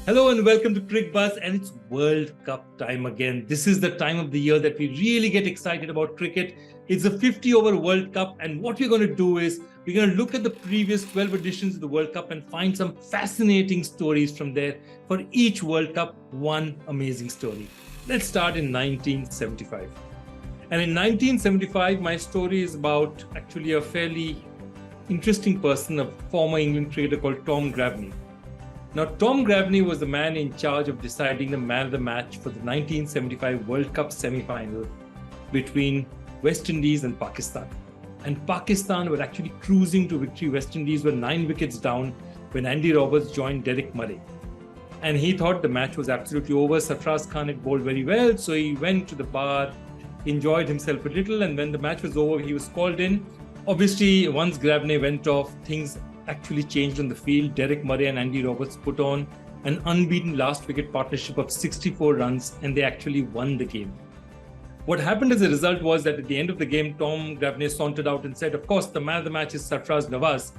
Hello and welcome to Cricbuzz, and it's World Cup time again. This is the time of the year that we really get excited about cricket. It's a 50-over World Cup, and what we're going to do is we're going to look at the previous 12 editions of the World Cup and find some fascinating stories from there. For each World Cup, one amazing story. Let's start in 1975. And in 1975, my story is about actually a fairly interesting person, a former England cricketer called Tom Gravney. Now, Tom Gravney was the man in charge of deciding the man of the match for the 1975 World Cup semi-final between West Indies and Pakistan. And Pakistan were actually cruising to victory. West Indies were 9 wickets down when Andy Roberts joined Derek Murray. And he thought the match was absolutely over. Sarfraz Khan had bowled very well, so he went to the bar, enjoyed himself a little, and when the match was over, he was called in. Obviously, once Gravney went off, things actually changed on the field. Derek Murray and Andy Roberts put on an unbeaten last wicket partnership of 64 runs, and they actually won the game. What happened as a result was that at the end of the game, Tom Gravney sauntered out and said, of course, the man of the match is Sarfraz Nawaz.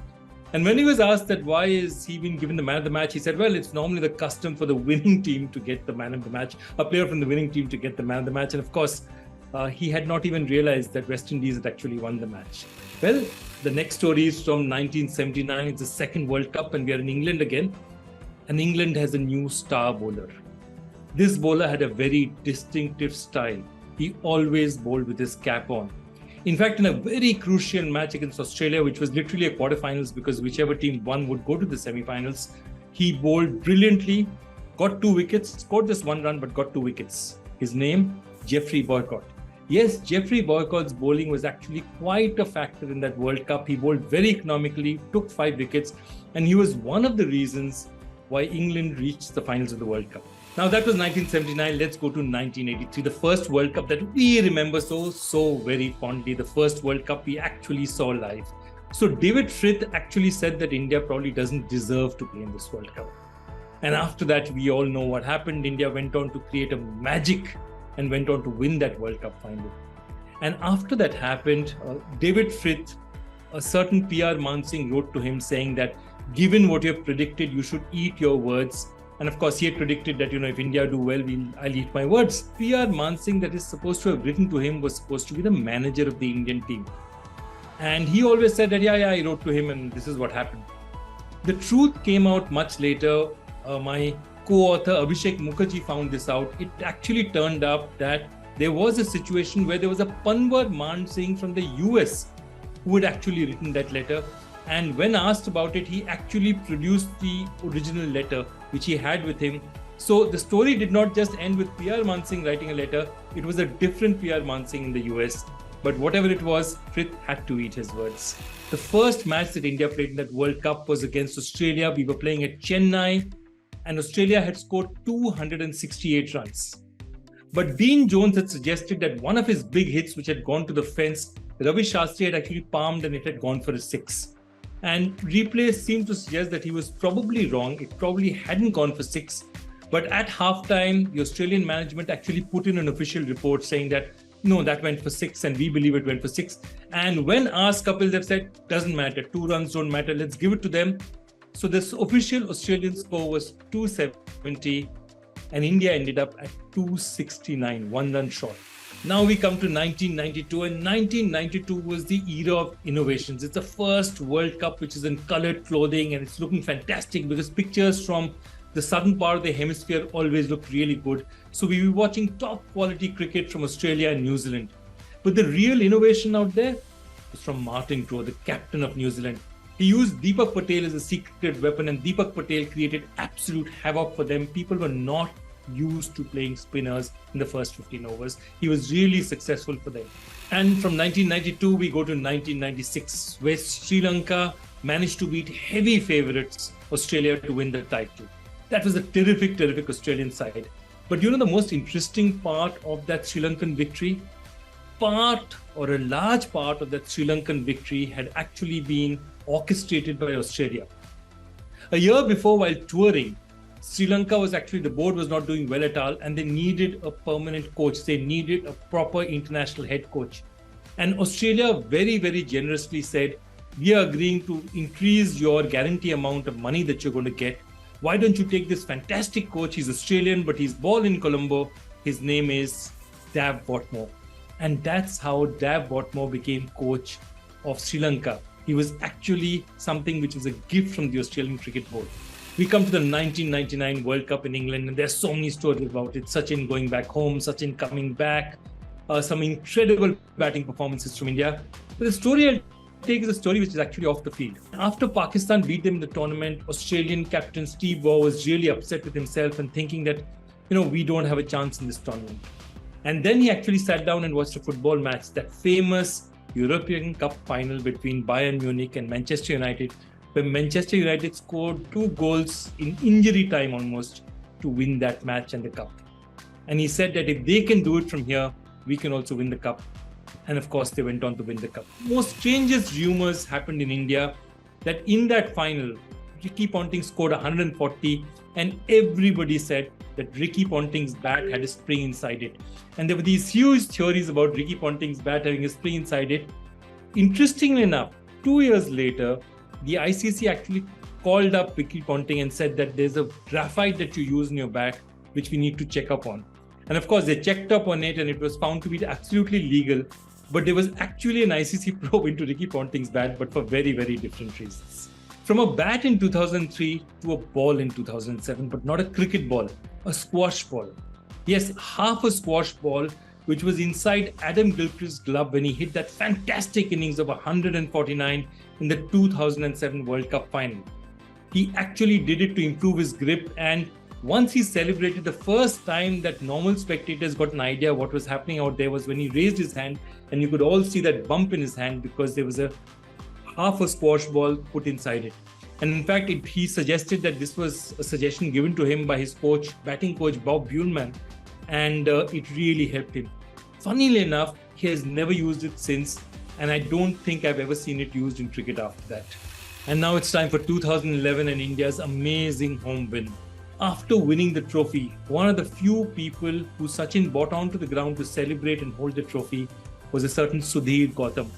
And when he was asked that why is he been given the man of the match, he said, well, it's normally the custom for the winning team to get the man of the match, a player from the winning team to get the man of the match. And of course, he had not even realized that West Indies had actually won the match. Well, the next story is from 1979. It's the second World Cup and we are in England again. And England has a new star bowler. This bowler had a very distinctive style. He always bowled with his cap on. In fact, in a very crucial match against Australia, which was literally a quarterfinals because whichever team won would go to the semi-finals, he bowled brilliantly, got 2 wickets, scored just 1 run, but got 2 wickets. His name, Geoffrey Boycott. Yes, Geoffrey Boycott's bowling was actually quite a factor in that World Cup. He bowled very economically, took 5 wickets, and he was one of the reasons why England reached the finals of the World Cup. Now, that was 1979. Let's go to 1983, the first World Cup that we remember so very fondly, the first World Cup we actually saw live. So David Frith actually said that India probably doesn't deserve to play in this World Cup. And after that, we all know what happened. India went on to create a magic and went on to win that World Cup final. And after that happened, David Frith, a certain PR Man Singh wrote to him saying that given what you have predicted, you should eat your words. And of course, he had predicted that, if India do well, I'll eat my words. PR Man Singh that is supposed to have written to him was supposed to be the manager of the Indian team. And he always said that, I wrote to him and this is what happened. The truth came out much later. My co-author Abhishek Mukherjee found this out. It actually turned up that there was a situation where there was a Panwar Man Singh from the US who had actually written that letter. And when asked about it, he actually produced the original letter which he had with him. So the story did not just end with PR Man Singh writing a letter. It was a different PR Man Singh in the US. But whatever it was, Frith had to eat his words. The first match that India played in that World Cup was against Australia. We were playing at Chennai, and Australia had scored 268 runs. But Dean Jones had suggested that one of his big hits, which had gone to the fence, Ravi Shastri had actually palmed and it had gone for a 6. And replays seemed to suggest that he was probably wrong. It probably hadn't gone for 6. But at halftime, the Australian management actually put in an official report saying that, no, that went for 6 and we believe it went for 6. And when asked, Kapil Dev said, doesn't matter, 2 runs don't matter, let's give it to them. So this official Australian score was 270 and India ended up at 269, 1 run short. Now we come to 1992, and 1992 was the era of innovations. It's the first World Cup which is in colored clothing and it's looking fantastic because pictures from the southern part of the hemisphere always look really good. So we were watching top quality cricket from Australia and New Zealand. But the real innovation out there was from Martin Crowe, the captain of New Zealand. He used Deepak Patel as a secret weapon, and Deepak Patel created absolute havoc for them. People were not used to playing spinners in the first 15 overs. He was really successful for them. And from 1992, we go to 1996, where Sri Lanka managed to beat heavy favourites Australia to win the title. That was a terrific Australian side. But the most interesting part of that Sri Lankan victory? A large part of that Sri Lankan victory had actually been orchestrated by Australia. A year before, while touring, Sri Lanka the board was not doing well at all, and they needed a permanent coach. They needed a proper international head coach. And Australia very generously said, we are agreeing to increase your guarantee amount of money that you're going to get why don't you take this fantastic coach? He's Australian, but he's born in Colombo. His name is Dav Botmore. And that's how Dav Botmore became coach of Sri Lanka. He was actually something which was a gift from the Australian Cricket Board. We come to the 1999 World Cup in England, and there's so many stories about it. Sachin going back home, Sachin coming back, some incredible batting performances from India. But the story I'll take is a story which is actually off the field. After Pakistan beat them in the tournament, Australian captain Steve Waugh was really upset with himself and thinking that, we don't have a chance in this tournament. And then he actually sat down and watched a football match, that famous European Cup final between Bayern Munich and Manchester United, where Manchester United scored 2 goals in injury time almost to win that match and the cup. And he said that if they can do it from here, we can also win the cup. And of course, they went on to win the cup. Most strangest rumors happened in India that in that final, Ricky Ponting scored 140, and everybody said that Ricky Ponting's bat had a spring inside it. And there were these huge theories about Ricky Ponting's bat having a spring inside it. Interestingly enough, 2 years later, the ICC actually called up Ricky Ponting and said that there's a graphite that you use in your bat, which we need to check up on. And of course, they checked up on it and it was found to be absolutely legal. But there was actually an ICC probe into Ricky Ponting's bat, but for very, very different reasons. From a bat in 2003 to a ball in 2007, but not a cricket ball, a squash ball. Yes, half a squash ball, which was inside Adam Gilchrist's glove when he hit that fantastic innings of 149 in the 2007 World Cup final. He actually did it to improve his grip, and once he celebrated, the first time that normal spectators got an idea what was happening out there was when he raised his hand, and you could all see that bump in his hand because there was a half a squash ball put inside it. And in fact, he suggested that this was a suggestion given to him by his coach, batting coach Bob Buellman, and it really helped him. Funnily enough, he has never used it since, and I don't think I've ever seen it used in cricket after that. And now it's time for 2011 and India's amazing home win. After winning the trophy, one of the few people who Sachin brought onto the ground to celebrate and hold the trophy was a certain Sudhir Gautam.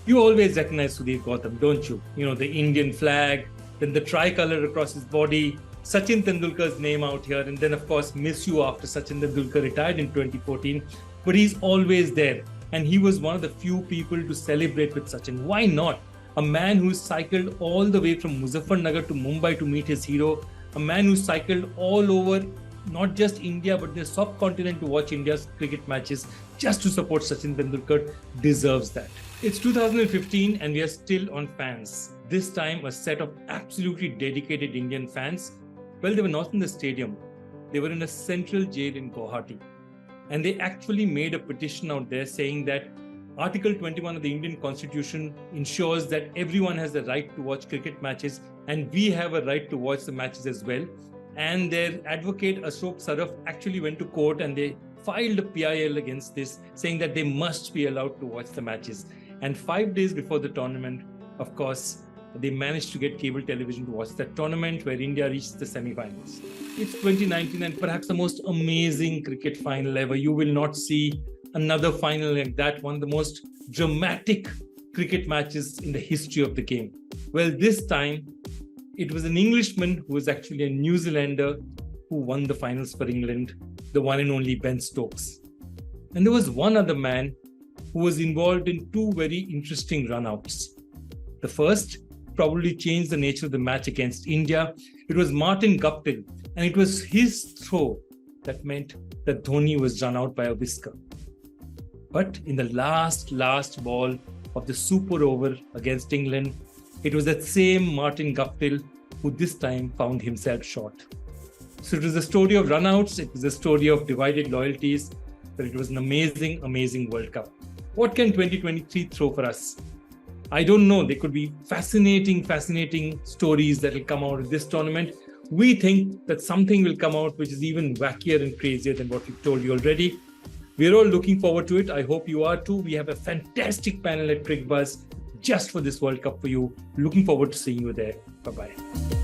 You always recognize Sudhir Gautam, don't you? The Indian flag, then the tricolour across his body, Sachin Tendulkar's name out here, and then of course miss you after Sachin Tendulkar retired in 2014. But he's always there, and he was one of the few people to celebrate with Sachin. Why not? A man who cycled all the way from Muzaffarnagar to Mumbai to meet his hero, a man who cycled all over, not just India, but the subcontinent to watch India's cricket matches just to support Sachin Tendulkar, deserves that. It's 2015 and we are still on fans. This time, a set of absolutely dedicated Indian fans. Well, they were not in the stadium. They were in a central jail in Guwahati. And they actually made a petition out there saying that Article 21 of the Indian Constitution ensures that everyone has the right to watch cricket matches, and we have a right to watch the matches as well. And their advocate Ashok Saraf actually went to court and they filed a PIL against this, saying that they must be allowed to watch the matches. And 5 days before the tournament, of course, they managed to get cable television to watch that tournament where India reached the semi-finals. It's 2019 and perhaps the most amazing cricket final ever. You will not see another final like that, one of the most dramatic cricket matches in the history of the game. Well, this time, it was an Englishman who was actually a New Zealander who won the finals for England, the one and only Ben Stokes. And there was one other man who was involved in 2 very interesting runouts. The first probably changed the nature of the match against India. It was Martin Guptill, and it was his throw that meant that Dhoni was run out by a whisker. But in the last ball of the super over against England, it was that same Martin Guptill who this time found himself short. So it was a story of runouts, it was a story of divided loyalties, but it was an amazing, amazing World Cup. What can 2023 throw for us? I don't know. There could be fascinating stories that will come out of this tournament. We think that something will come out which is even wackier and crazier than what we've told you already. We're all looking forward to it. I hope you are too. We have a fantastic panel at Cricbuzz just for this World Cup for you. Looking forward to seeing you there. Bye-bye.